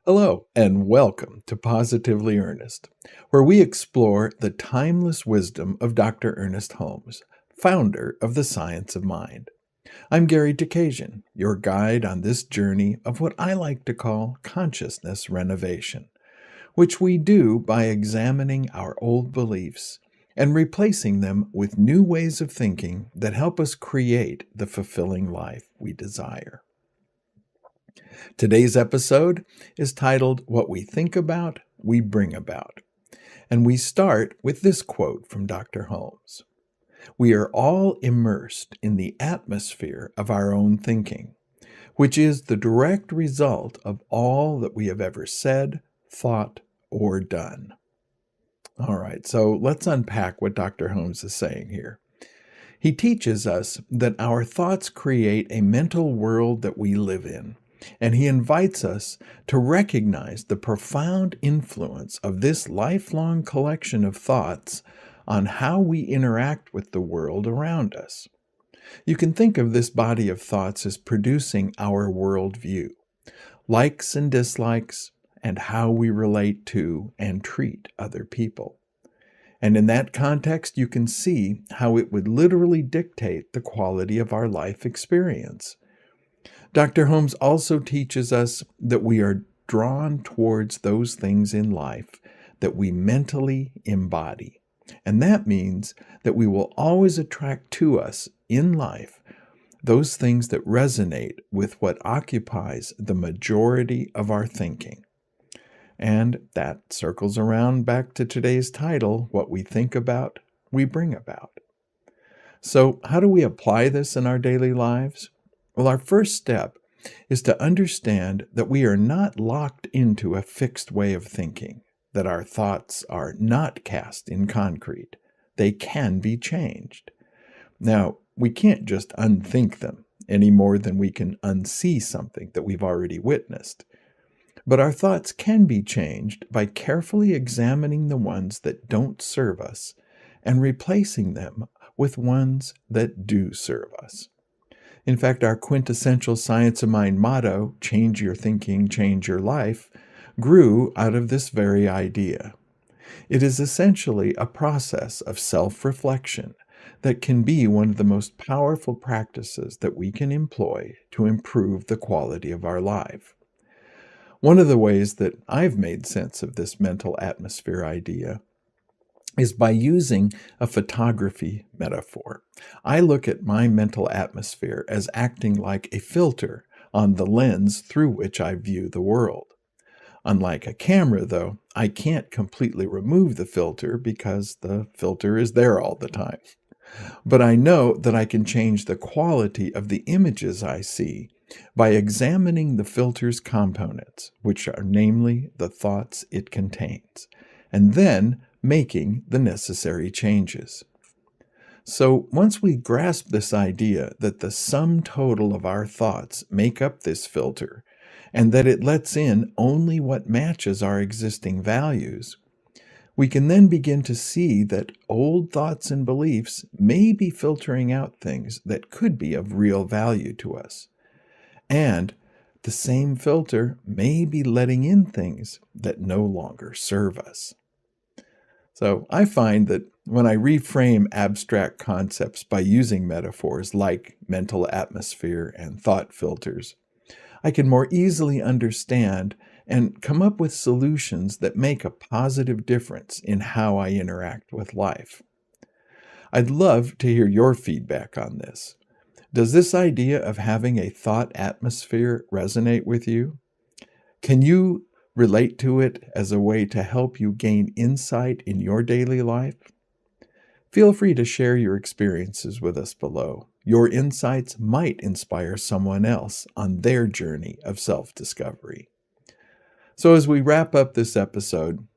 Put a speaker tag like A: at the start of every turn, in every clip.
A: Hello, and welcome to Positively Ernest, where we explore the timeless wisdom of Dr. Ernest Holmes, founder of the Science of Mind. I'm Gary Takesian, your guide on this journey of what I like to call consciousness renovation, which we do by examining our old beliefs and replacing them with new ways of thinking that help us create the fulfilling life we desire. Today's episode is titled What We Think About, We Bring About. And we start with this quote from Dr. Holmes. We are all immersed in the atmosphere of our own thinking, which is the direct result of all that we have ever said, thought, or done. All right, so let's unpack what Dr. Holmes is saying here. He teaches us that our thoughts create a mental world that we live in. And he invites us to recognize the profound influence of this lifelong collection of thoughts on how we interact with the world around us. You can think of this body of thoughts as producing our worldview, likes and dislikes, and how we relate to and treat other people. And in that context, you can see how it would literally dictate the quality of our life experience. Dr. Holmes also teaches us that we are drawn towards those things in life that we mentally embody. And that means that we will always attract to us in life those things that resonate with what occupies the majority of our thinking. And that circles around back to today's title, What We Think About, We Bring About. So how do we apply this in our daily lives? Well, our first step is to understand that we are not locked into a fixed way of thinking, that our thoughts are not cast in concrete. They can be changed. Now, we can't just unthink them any more than we can unsee something that we've already witnessed. But our thoughts can be changed by carefully examining the ones that don't serve us and replacing them with ones that do serve us. In fact, our quintessential Science of Mind motto, change your thinking, change your life, grew out of this very idea. It is essentially a process of self-reflection that can be one of the most powerful practices that we can employ to improve the quality of our life. One of the ways that I've made sense of this mental atmosphere idea is by using a photography metaphor. I look at my mental atmosphere as acting like a filter on the lens through which I view the world. Unlike a camera, though, I can't completely remove the filter because the filter is there all the time. But I know that I can change the quality of the images I see by examining the filter's components, which are namely the thoughts it contains, and then making the necessary changes. So once we grasp this idea that the sum total of our thoughts make up this filter, and that it lets in only what matches our existing values, we can then begin to see that old thoughts and beliefs may be filtering out things that could be of real value to us. And the same filter may be letting in things that no longer serve us. So I find that when I reframe abstract concepts by using metaphors like mental atmosphere and thought filters, I can more easily understand and come up with solutions that make a positive difference in how I interact with life. I'd love to hear your feedback on this. Does this idea of having a thought atmosphere resonate with you? Can you relate to it as a way to help you gain insight in your daily life? Feel free to share your experiences with us below. Your insights might inspire someone else on their journey of self-discovery. So as we wrap up this episode,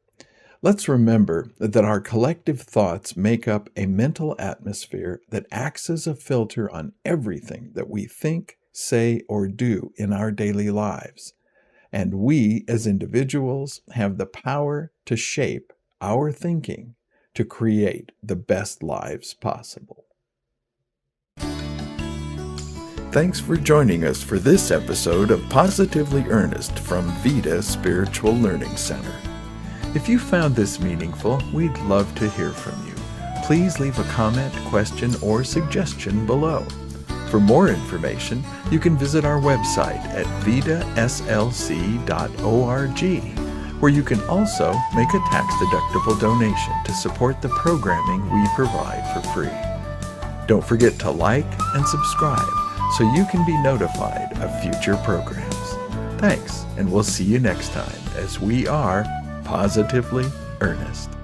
A: let's remember that our collective thoughts make up a mental atmosphere that acts as a filter on everything that we think, say, or do in our daily lives. And we, as individuals, have the power to shape our thinking to create the best lives possible. Thanks for joining us for this episode of Positively Ernest from Vida Spiritual Learning Center. If you found this meaningful, we'd love to hear from you. Please leave a comment, question, or suggestion below. For more information, you can visit our website at vidaslc.org, where you can also make a tax-deductible donation to support the programming we provide for free. Don't forget to like and subscribe so you can be notified of future programs. Thanks, and we'll see you next time as we are Positively Ernest.